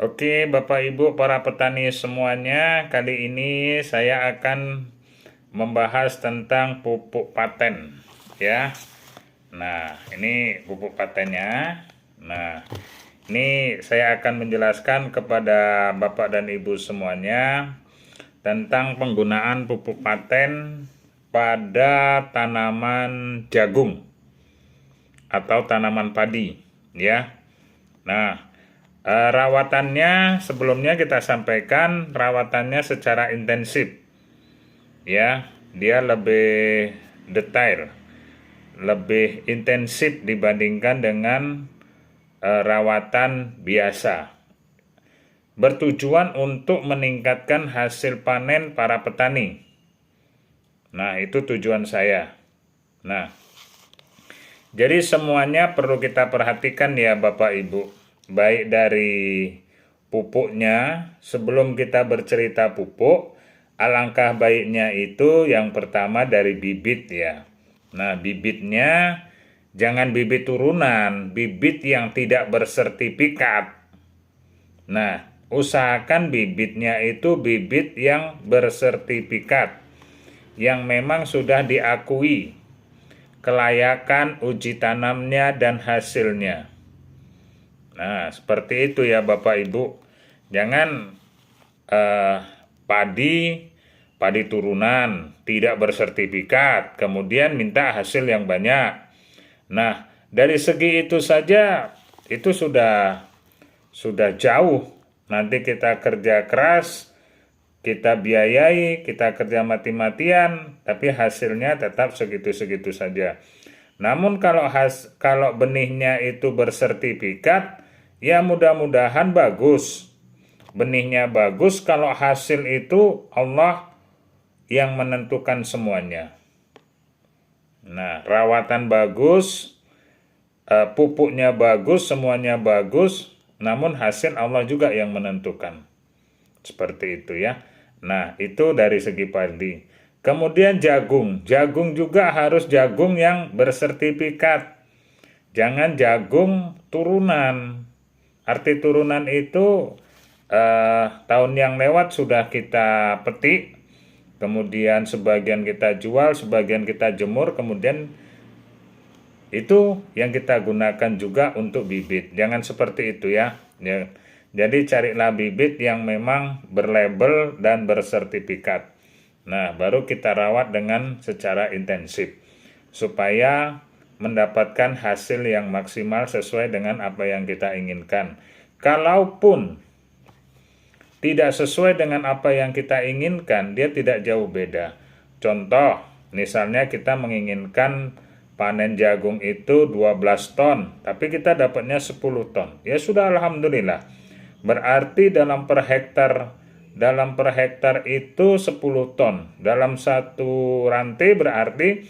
Oke, Bapak Ibu para petani semuanya, kali ini saya akan membahas tentang pupuk paten ya. Nah, ini pupuk patennya. Nah, ini saya akan menjelaskan kepada Bapak dan Ibu semuanya tentang penggunaan pupuk paten pada tanaman jagung atau tanaman padi ya. Nah, rawatannya sebelumnya kita sampaikan rawatannya secara intensif ya, dia lebih detail, lebih intensif dibandingkan dengan rawatan biasa, bertujuan untuk meningkatkan hasil panen para petani. Nah, itu tujuan saya. Nah, jadi semuanya perlu kita perhatikan ya Bapak Ibu, baik dari pupuknya. Sebelum kita bercerita pupuk, alangkah baiknya itu yang pertama dari bibit ya. Nah, bibitnya jangan bibit turunan, bibit yang tidak bersertifikat. Nah, usahakan bibitnya itu bibit yang bersertifikat, yang memang sudah diakui kelayakan uji tanamnya dan hasilnya. Nah, seperti itu ya Bapak Ibu. Jangan padi turunan tidak bersertifikat, kemudian minta hasil yang banyak. Nah, dari segi itu saja itu sudah jauh. Nanti kita kerja keras, kita biayai, kita kerja mati-matian, tapi hasilnya tetap segitu-segitu saja. Namun kalau benihnya itu bersertifikat, ya mudah-mudahan bagus. Benihnya bagus, kalau hasil itu Allah yang menentukan semuanya. Nah, rawatan bagus, pupuknya bagus, semuanya bagus, namun hasil Allah juga yang menentukan. Seperti itu ya. Nah, itu dari segi padi. Kemudian jagung. Jagung juga harus jagung yang bersertifikat. Jangan jagung turunan. Arti turunan itu tahun yang lewat sudah kita petik, kemudian sebagian kita jual, sebagian kita jemur, kemudian itu yang kita gunakan juga untuk bibit. Jangan seperti itu ya. Jadi carilah bibit yang memang berlabel dan bersertifikat. Nah, baru kita rawat dengan secara intensif supaya mendapatkan hasil yang maksimal sesuai dengan apa yang kita inginkan. Kalaupun tidak sesuai dengan apa yang kita inginkan, dia tidak jauh beda. Contoh, misalnya kita menginginkan panen jagung itu 12 ton, tapi kita dapatnya 10 ton. Ya sudah, alhamdulillah. Berarti dalam per hektar itu 10 ton. Dalam satu rantai berarti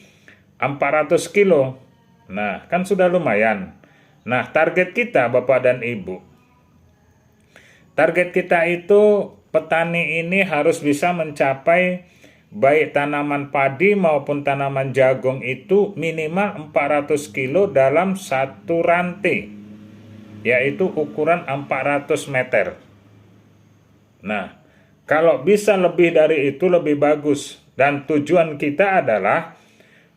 400 kilo. Nah, kan sudah lumayan. Nah, target kita Bapak dan Ibu, target kita itu petani ini harus bisa mencapai baik tanaman padi maupun tanaman jagung itu minimal 400 kilo dalam satu rantai, yaitu ukuran 400 meter. Nah, kalau bisa lebih dari itu lebih bagus. Dan tujuan kita adalah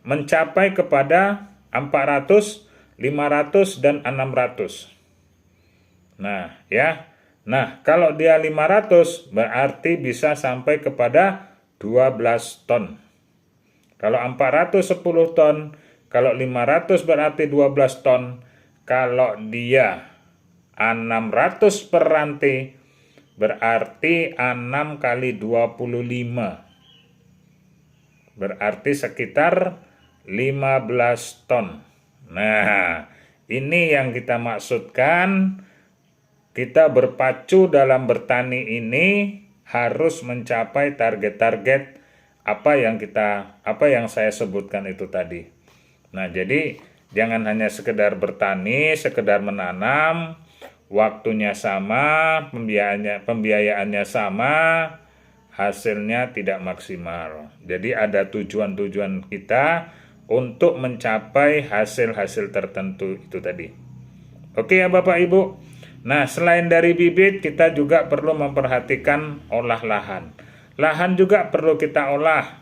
mencapai kepada 400, 500, dan 600. Nah, ya. Nah, kalau dia 500 berarti bisa sampai kepada 12 ton. Kalau 400 10 ton, kalau 500 berarti 12 ton. Kalau dia 600 per rantai berarti 6 kali 25. Berarti sekitar 15 ton. Nah, ini yang kita maksudkan. Kita berpacu dalam bertani ini harus mencapai target-target apa yang saya sebutkan itu tadi. Nah, jadi jangan hanya sekedar bertani, sekedar menanam, waktunya sama, pembiayaannya sama, hasilnya tidak maksimal. Jadi ada tujuan-tujuan kita untuk mencapai hasil-hasil tertentu itu tadi. Oke ya Bapak Ibu. Nah, selain dari bibit, kita juga perlu memperhatikan olah lahan. Lahan juga perlu kita olah.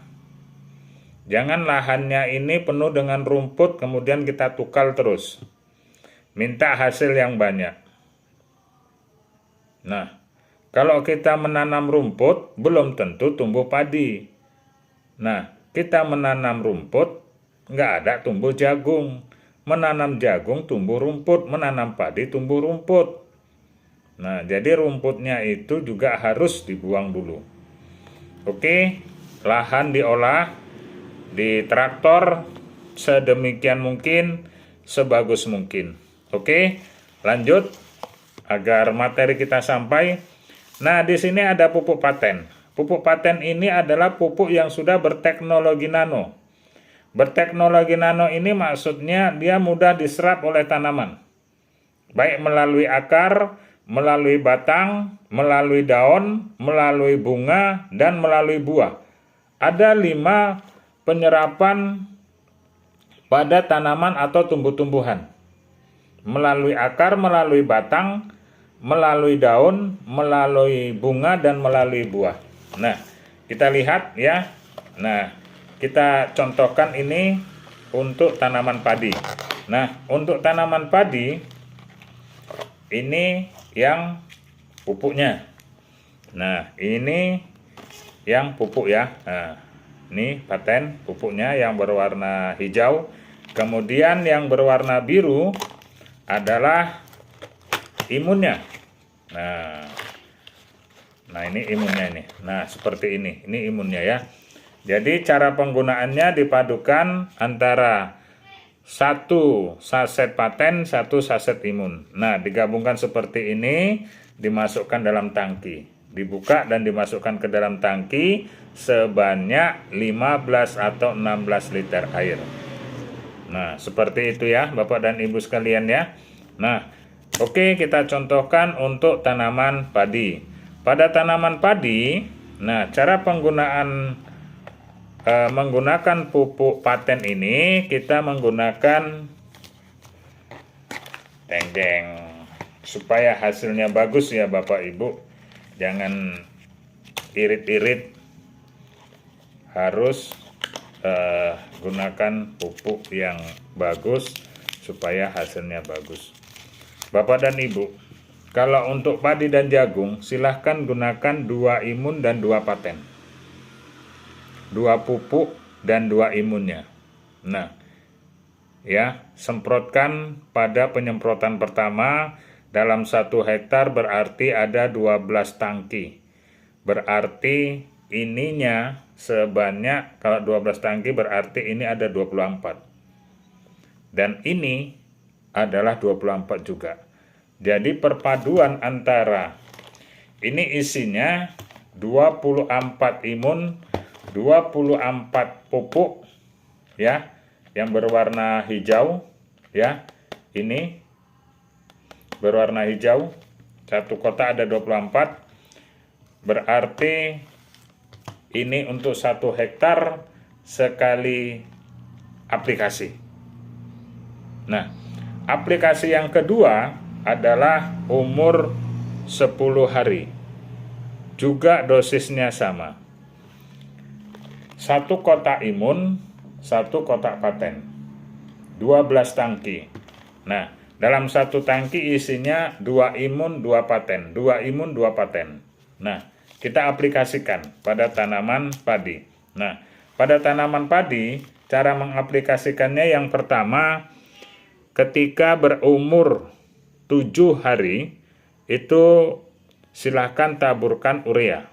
Jangan lahannya ini penuh dengan rumput, kemudian kita tukal terus. Minta hasil yang banyak. Nah, kalau kita menanam rumput, belum tentu tumbuh padi. Nah, kita menanam rumput, nggak ada tumbuh jagung. Menanam jagung tumbuh rumput, menanam padi tumbuh rumput. Nah, jadi rumputnya itu juga harus dibuang dulu. Oke, lahan diolah di traktor sedemikian mungkin, sebagus mungkin. Oke, lanjut agar materi kita sampai. Nah, di sini ada pupuk paten. Pupuk paten ini adalah pupuk yang sudah berteknologi nano. Berteknologi nano ini maksudnya dia mudah diserap oleh tanaman. Baik melalui akar, melalui batang, melalui daun, melalui bunga, dan melalui buah. Ada 5 penyerapan pada tanaman atau tumbuh-tumbuhan. Melalui akar, melalui batang, melalui daun, melalui bunga, dan melalui buah. Nah, kita lihat ya. Nah, kita contohkan ini untuk tanaman padi. Nah, untuk tanaman padi, ini yang pupuknya. Nah, ini yang pupuk ya. Nah, ini paten pupuknya yang berwarna hijau. Kemudian yang berwarna biru adalah imunnya. Nah ini imunnya ini. Nah, seperti ini. Ini imunnya ya. Jadi cara penggunaannya dipadukan antara 1 saset paten, 1 saset imun. Nah, digabungkan seperti ini, dimasukkan dalam tangki. Dibuka dan dimasukkan ke dalam tangki sebanyak 15 atau 16 liter air. Nah, seperti itu ya Bapak dan Ibu sekalian ya. Nah, oke, kita contohkan untuk tanaman padi. Pada tanaman padi, nah cara penggunaan menggunakan pupuk paten ini, kita menggunakan teng-teng supaya hasilnya bagus ya Bapak Ibu. Jangan irit-irit, harus gunakan pupuk yang bagus supaya hasilnya bagus. Bapak dan Ibu, kalau untuk padi dan jagung silahkan gunakan 2 imun dan 2 paten. 2 pupuk dan 2 imunnya. Nah, ya, semprotkan pada penyemprotan pertama dalam 1 hektar berarti ada 12 tangki. Berarti ininya sebanyak, kalau 12 tangki berarti ini ada 24. Dan ini adalah 24 juga. Jadi perpaduan antara ini isinya 24 imun, 24 pupuk ya, yang berwarna hijau ya. Ini berwarna hijau, 1 kotak ada 24. Berarti ini untuk 1 hektar sekali aplikasi. Nah, aplikasi yang kedua adalah umur 10 hari. Juga dosisnya sama. 1 kotak imun, 1 kotak paten. 12 tangki. Nah, dalam 1 tangki isinya 2 imun, 2 paten. 2 imun, 2 paten. Nah, kita aplikasikan pada tanaman padi. Nah, pada tanaman padi, cara mengaplikasikannya yang pertama, ketika berumur 7 hari, itu silahkan taburkan urea.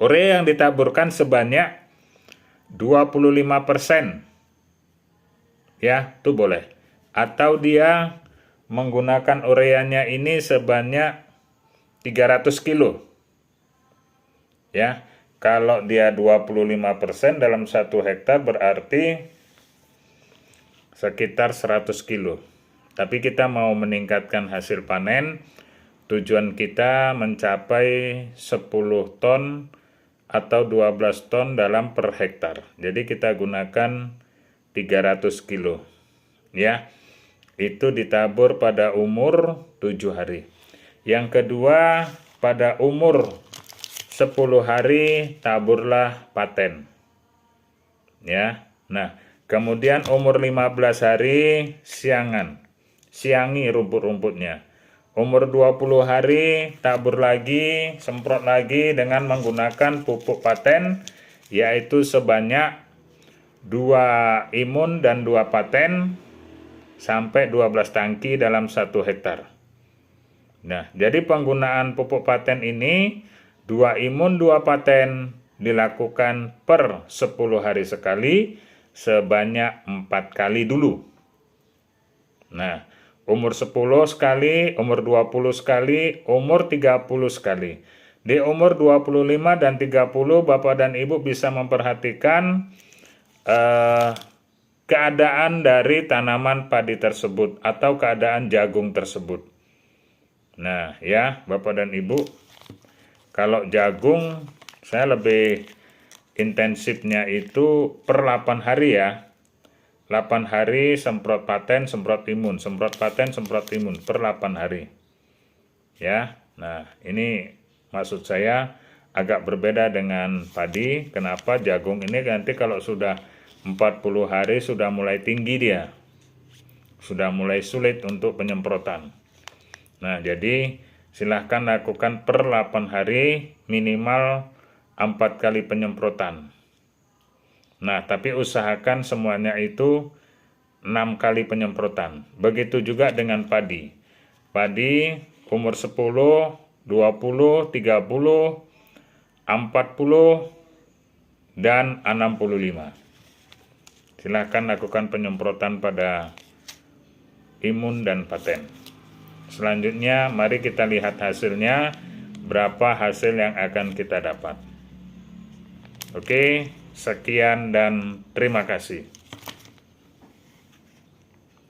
Urea yang ditaburkan sebanyak 25%. Ya, itu boleh. Atau dia menggunakan ureanya ini sebanyak 300 kilo. Ya, kalau dia 25% dalam 1 hektar berarti sekitar 100 kilo. Tapi kita mau meningkatkan hasil panen, tujuan kita mencapai 10 ton atau 12 ton dalam per hektar. Jadi kita gunakan 300 kilo. Ya. itu ditabur pada umur 7 hari. Yang kedua, pada umur 10 hari taburlah paten. Ya. Nah, kemudian umur 15 hari siangi rumput-rumputnya. Umur 20 hari tabur lagi, semprot lagi dengan menggunakan pupuk paten, yaitu sebanyak 2 imun dan 2 paten sampai 12 tangki dalam 1 hektar. Nah, jadi penggunaan pupuk paten ini 2 imun 2 paten dilakukan per 10 hari sekali sebanyak 4 kali dulu. Nah, umur 10 sekali, umur 20 sekali, umur 30 sekali. Di umur 25 dan 30 Bapak dan Ibu bisa memperhatikan keadaan dari tanaman padi tersebut atau keadaan jagung tersebut. Nah, ya Bapak dan Ibu, kalau jagung saya lebih intensifnya itu per 8 hari ya. 8 hari semprot paten, semprot imun, semprot paten, semprot imun per 8 hari. Ya. Nah, ini maksud saya agak berbeda dengan padi. Kenapa? Jagung ini nanti kalau sudah 40 hari sudah mulai tinggi dia. Sudah mulai sulit untuk penyemprotan. Nah, jadi silahkan lakukan per 8 hari minimal 4 kali penyemprotan. Nah, tapi usahakan semuanya itu 6 kali penyemprotan. Begitu juga dengan padi. Padi umur 10, 20, 30, 40, dan 65. Silahkan lakukan penyemprotan pada imun dan paten. Selanjutnya, mari kita lihat hasilnya, berapa hasil yang akan kita dapat. Oke, sekian dan terima kasih.